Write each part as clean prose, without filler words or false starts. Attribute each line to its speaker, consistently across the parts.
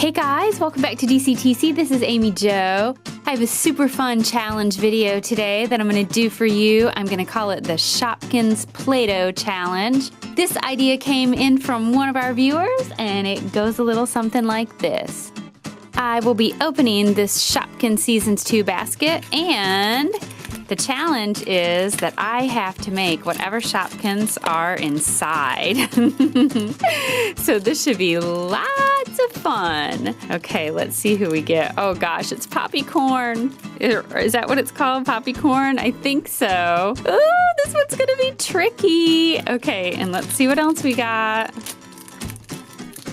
Speaker 1: Hey guys, welcome back to DCTC. This is Amy Jo. I have a super fun challenge video today that I'm going to do for you. I'm going to call it the Shopkins Play-Doh Challenge. This idea came in from one of our viewers and it goes a little something like this. I will be opening this Shopkins Seasons 2 basket, and the challenge is that I have to make whatever Shopkins are inside. So this should be lots of fun. Okay, let's see who we get. Oh gosh, it's Poppycorn. Is that what it's called? Poppycorn? I think so. Ooh, this one's gonna be tricky. Okay, and let's see what else we got.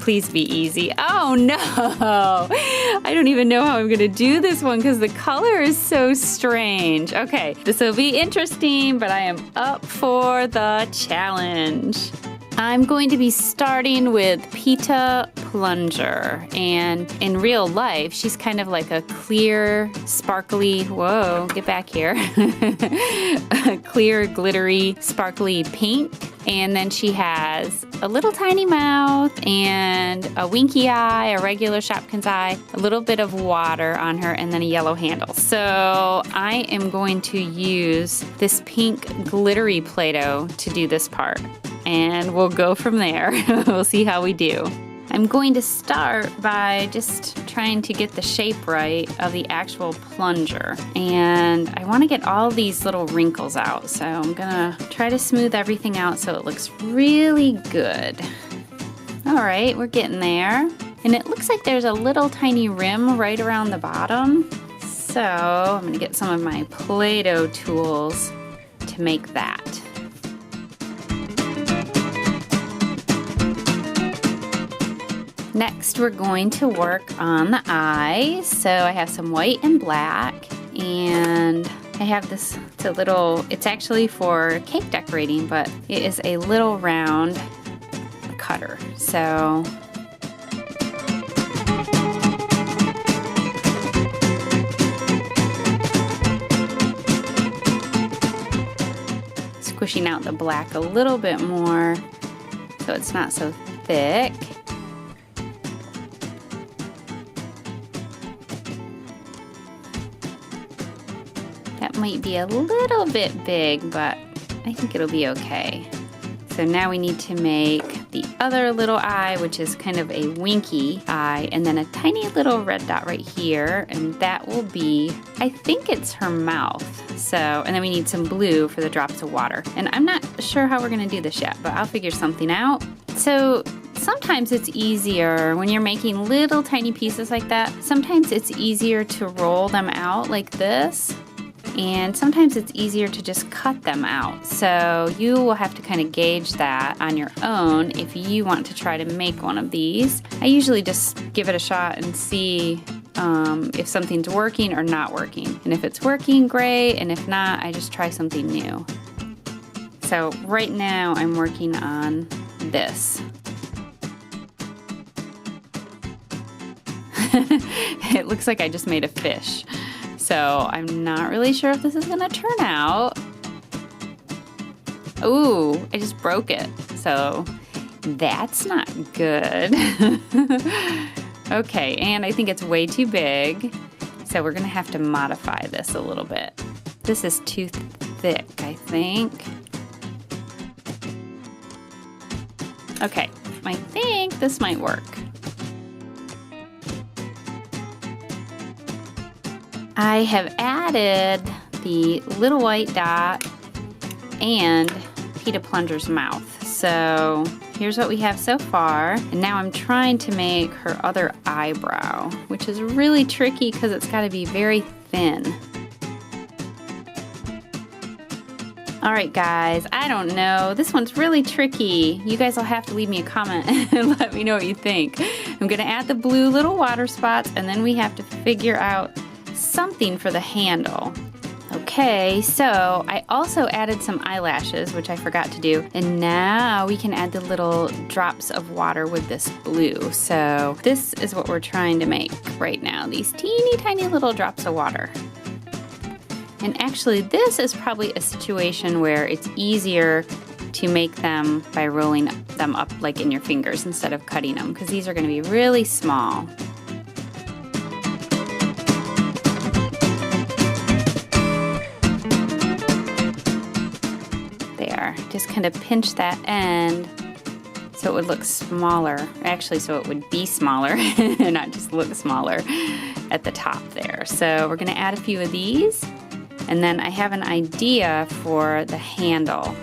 Speaker 1: Please be easy. Oh no! I don't even know how I'm gonna do this one because the color is so strange. Okay, this will be interesting, but I am up for the challenge. I'm going to be starting with Peta Plunger, and in real life, she's kind of like a clear, sparkly, whoa, get back here, a clear, glittery, sparkly pink. And then she has a little tiny mouth and a winky eye, a regular Shopkins eye, a little bit of water on her, and then a yellow handle. So I am going to use this pink glittery Play-Doh to do this part. And we'll go from there. We'll see how we do. I'm going to start by just trying to get the shape right of the actual plunger. And I want to get all these little wrinkles out. So I'm gonna try to smooth everything out so it looks really good. All right, we're getting there. And it looks like there's a little tiny rim right around the bottom. So I'm gonna get some of my Play-Doh tools to make that. Next, we're going to work on the eyes. So I have some white and black, and I have this, it's actually for cake decorating, but it is a little round cutter. So squishing out the black a little bit more so it's not so thick. That might be a little bit big, but I think it'll be okay. So now we need to make the other little eye, which is kind of a winky eye, and then a tiny little red dot right here, and that will be, I think it's her mouth. So, and then we need some blue for the drops of water. And I'm not sure how we're gonna do this yet, but I'll figure something out. So sometimes it's easier when you're making little tiny pieces like that. Sometimes it's easier to roll them out like this. And sometimes it's easier to just cut them out. So you will have to kind of gauge that on your own if you want to try to make one of these. I usually just give it a shot and see if something's working or not working. And if it's working, great. And if not, I just try something new. So right now I'm working on this. It looks like I just made a fish. So I'm not really sure if this is gonna turn out. Ooh, I just broke it. So that's not good. Okay, and I think it's way too big. So we're gonna have to modify this a little bit. This is too thick, I think. Okay, I think this might work. I have added the little white dot and Peta Plunger's mouth. So here's what we have so far. And now I'm trying to make her other eyebrow, which is really tricky because it's got to be very thin. All right, guys, I don't know. This one's really tricky. You guys will have to leave me a comment and let me know what you think. I'm gonna add the blue little water spots, and then we have to figure out something for the handle. Okay, so I also added some eyelashes, which I forgot to do, and now we can add the little drops of water with this blue. So this is what we're trying to make right now, these teeny tiny little drops of water. And actually this is probably a situation where it's easier to make them by rolling them up like in your fingers instead of cutting them, because these are going to be really small. there. Just kind of pinch that end so it would look smaller. Actually, so it would be smaller, not just look smaller at the top there. So we're gonna add a few of these. And then I have an idea for the handle.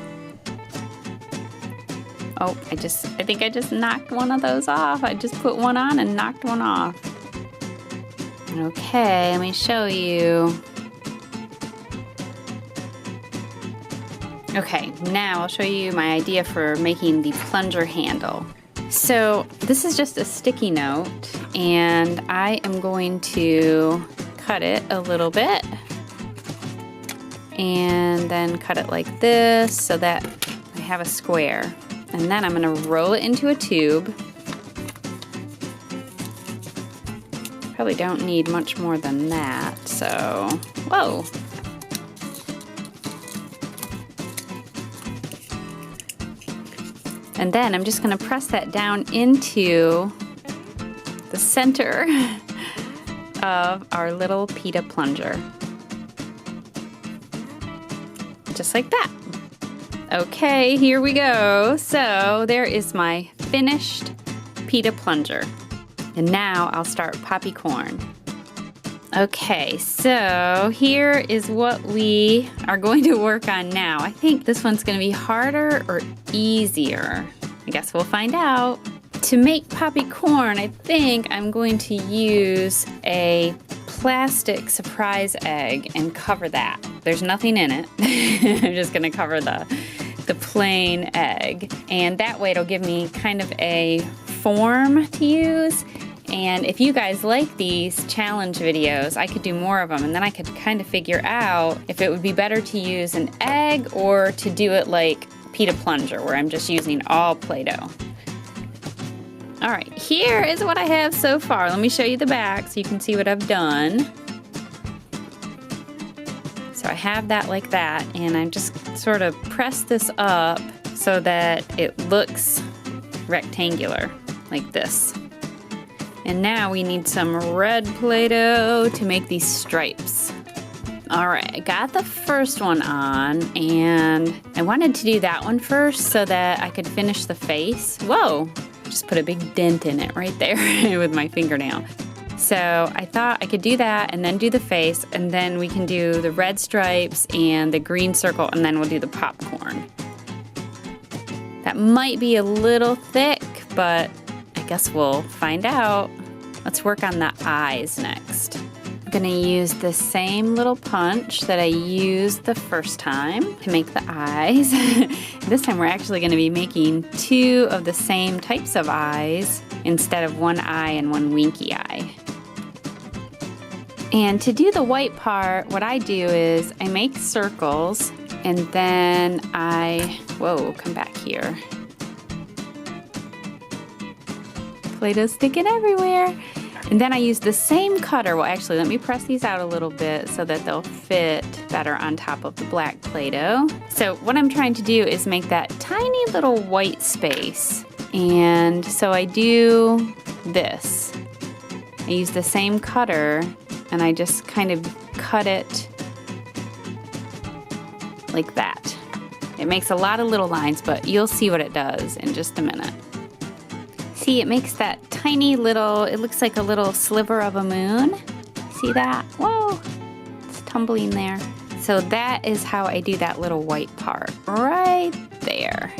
Speaker 1: Oh, I think I just knocked one of those off. I just put one on and knocked one off. Okay, let me show you. Okay, now I'll show you my idea for making the plunger handle. So this is just a sticky note, and I am going to cut it a little bit and then cut it like this so that I have a square. And then I'm gonna roll it into a tube. Probably don't need much more than that, so, whoa. And then I'm just gonna press that down into the center of our little Peta Plunger. Just like that. Okay, here we go. So there is my finished Peta Plunger. And now I'll start poppy corn. Okay, so here is what we are going to work on now. I think this one's gonna be harder or easier. I guess we'll find out. To make poppy corn, I think I'm going to use a plastic surprise egg and cover that. There's nothing in it. I'm just gonna cover the plain egg. And that way it'll give me kind of a form to use. And if you guys like these challenge videos, I could do more of them, and then I could kind of figure out if it would be better to use an egg or to do it like Peta Plunger, where I'm just using all Play-Doh. All right, here is what I have so far. Let me show you the back so you can see what I've done. So I have that like that, and I just sort of press this up so that it looks rectangular, like this. And now we need some red Play-Doh to make these stripes. All right, I got the first one on, and I wanted to do that one first so that I could finish the face. Whoa, just put a big dent in it right there with my fingernail. So I thought I could do that and then do the face, and then we can do the red stripes and the green circle, and then we'll do the popcorn. That might be a little thick, but I guess we'll find out. Let's work on the eyes next. I'm gonna use the same little punch that I used the first time to make the eyes. This time we're actually gonna be making two of the same types of eyes instead of one eye and one winky eye. And to do the white part, what I do is I make circles, and then whoa, come back here. Play-Doh sticking everywhere. And then I use the same cutter. Well, actually, let me press these out a little bit so that they'll fit better on top of the black Play-Doh. So what I'm trying to do is make that tiny little white space. And so I do this. I use the same cutter, and I just kind of cut it like that. It makes a lot of little lines, but you'll see what it does in just a minute. See, it makes that tiny little, it looks like a little sliver of a moon. See that? Whoa, it's tumbling there. So that is how I do that little white part, right there.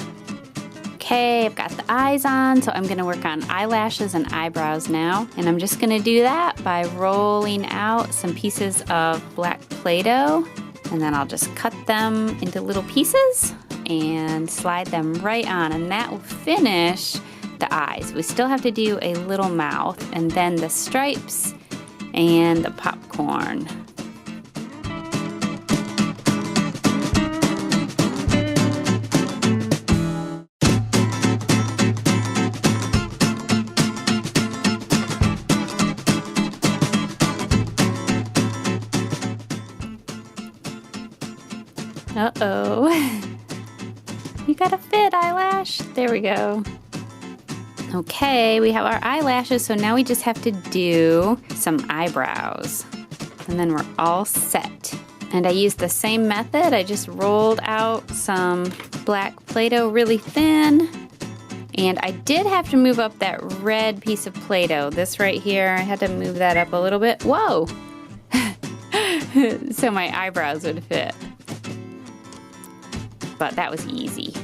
Speaker 1: Okay, I've got the eyes on, so I'm gonna work on eyelashes and eyebrows now. And I'm just gonna do that by rolling out some pieces of black Play-Doh, and then I'll just cut them into little pieces and slide them right on, and that will finish the eyes. We still have to do a little mouth, and then the stripes and the popcorn. Uh-oh. You got a fit, eyelash. There we go. Okay, we have our eyelashes, so now we just have to do some eyebrows. And then we're all set. And I used the same method. I just rolled out some black Play-Doh really thin. And I did have to move up that red piece of Play-Doh. This right here, I had to move that up a little bit. Whoa! So my eyebrows would fit. But that was easy.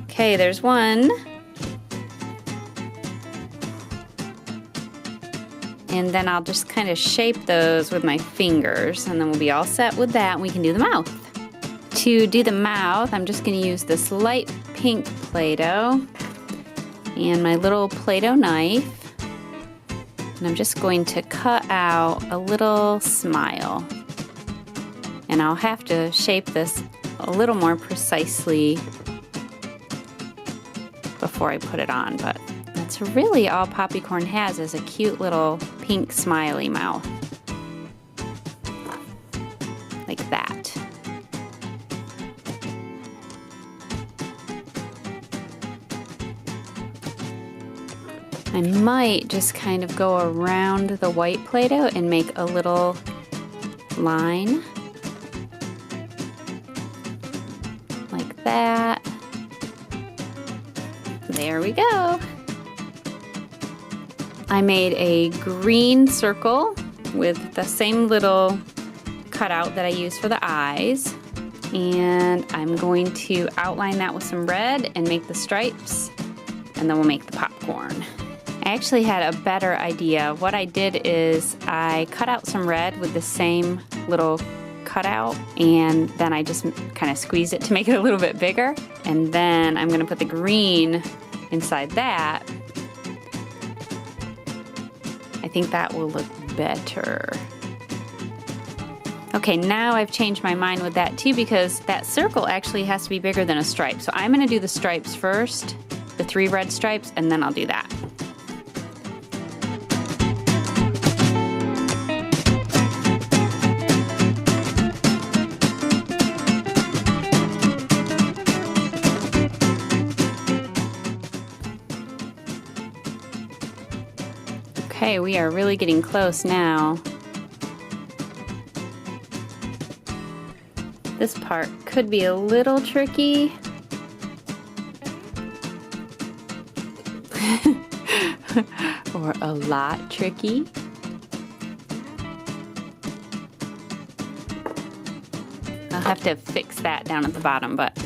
Speaker 1: Okay, there's one. And then I'll just kind of shape those with my fingers, and then we'll be all set with that, and we can do the mouth. To do the mouth, I'm just going to use this light pink Play-Doh and my little Play-Doh knife. And I'm just going to cut out a little smile. And I'll have to shape this a little more precisely before I put it on, but that's really all Poppycorn has, is a cute little pink smiley mouth. Like that. I might just kind of go around the white Play-Doh and make a little line. Like that. There we go. I made a green circle with the same little cutout that I used for the eyes. And I'm going to outline that with some red and make the stripes, and then we'll make the popcorn. I actually had a better idea. What I did is I cut out some red with the same little cutout, and then I just kind of squeezed it to make it a little bit bigger. And then I'm gonna put the green inside that. I think that will look better. Okay, now I've changed my mind with that too, because that circle actually has to be bigger than a stripe. So I'm gonna do the stripes first, the 3 red stripes, and then I'll do that. Okay, we are really getting close now. This part could be a little tricky. Or a lot tricky. I'll have to fix that down at the bottom, but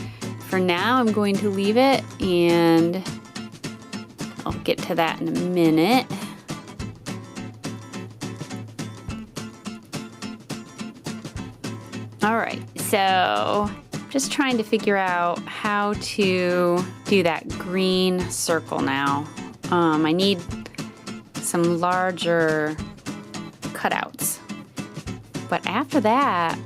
Speaker 1: for now I'm going to leave it, and I'll get to that in a minute. All right, so just trying to figure out how to do that green circle now. I need some larger cutouts. But after that,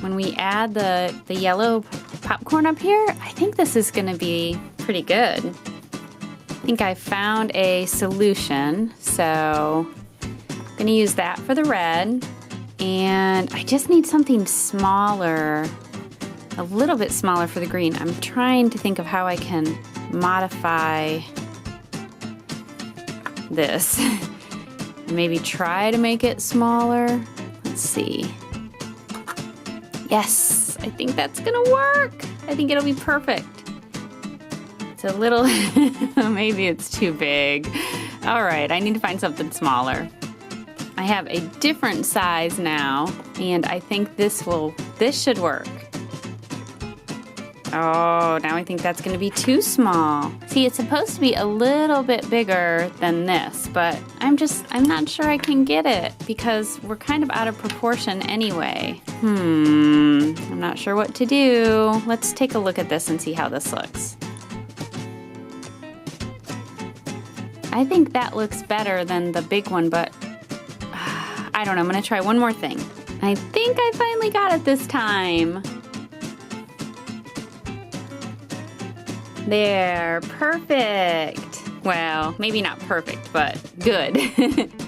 Speaker 1: when we add the yellow popcorn up here, I think this is gonna be pretty good. I think I found a solution, so I'm gonna use that for the red. And I just need something smaller, a little bit smaller for the green. I'm trying to think of how I can modify this. Maybe try to make it smaller. Let's see. Yes, I think that's gonna work. I think it'll be perfect. It's a little, maybe it's too big. All right, I need to find something smaller. I have a different size now, and I think this should work. Oh, now I think that's gonna be too small. See, it's supposed to be a little bit bigger than this, but I'm not sure I can get it because we're kind of out of proportion anyway. I'm not sure what to do. Let's take a look at this and see how this looks. I think that looks better than the big one, but I don't know, I'm gonna try one more thing. I think I finally got it this time. There, perfect. Well, maybe not perfect, but good.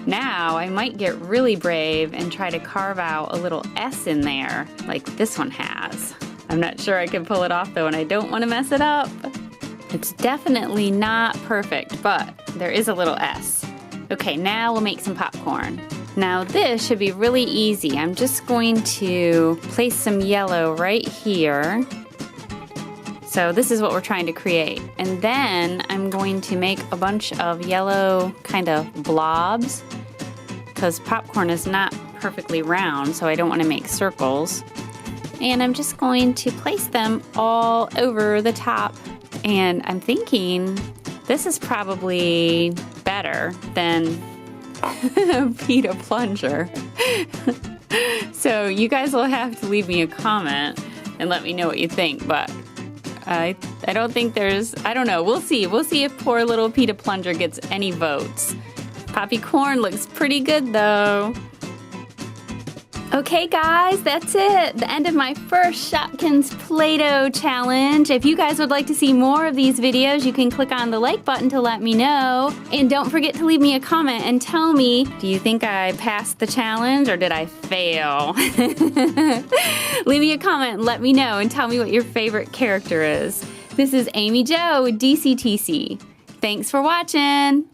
Speaker 1: Now I might get really brave and try to carve out a little S in there, like this one has. I'm not sure I can pull it off though, and I don't want to mess it up. It's definitely not perfect, but there is a little S. Okay, now we'll make some popcorn. Now this should be really easy. I'm just going to place some yellow right here. So this is what we're trying to create. And then I'm going to make a bunch of yellow kind of blobs because popcorn is not perfectly round, so I don't want to make circles. And I'm just going to place them all over the top. And I'm thinking this is probably better than Peta Plunger. So you guys will have to leave me a comment and let me know what you think, but I don't think I don't know. We'll see. We'll see if poor little Peta Plunger gets any votes. Poppy corn looks pretty good though. Okay guys, that's it. The end of my first Shopkins Play-Doh challenge. If you guys would like to see more of these videos, you can click on the like button to let me know. And don't forget to leave me a comment and tell me, do you think I passed the challenge or did I fail? Leave me a comment and let me know and tell me what your favorite character is. This is Amy Jo with DCTC. Thanks for watching.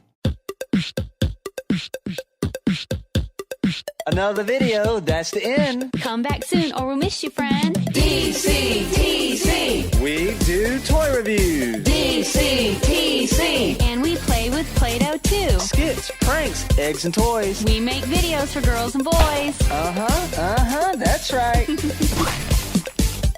Speaker 2: Another video, that's the end.
Speaker 1: Come back soon or we'll miss you, friend.
Speaker 2: DCTC. We do toy reviews. DCTC.
Speaker 1: And we play with Play-Doh too.
Speaker 2: Skits, pranks, eggs and toys.
Speaker 1: We make videos for girls and boys.
Speaker 2: That's right.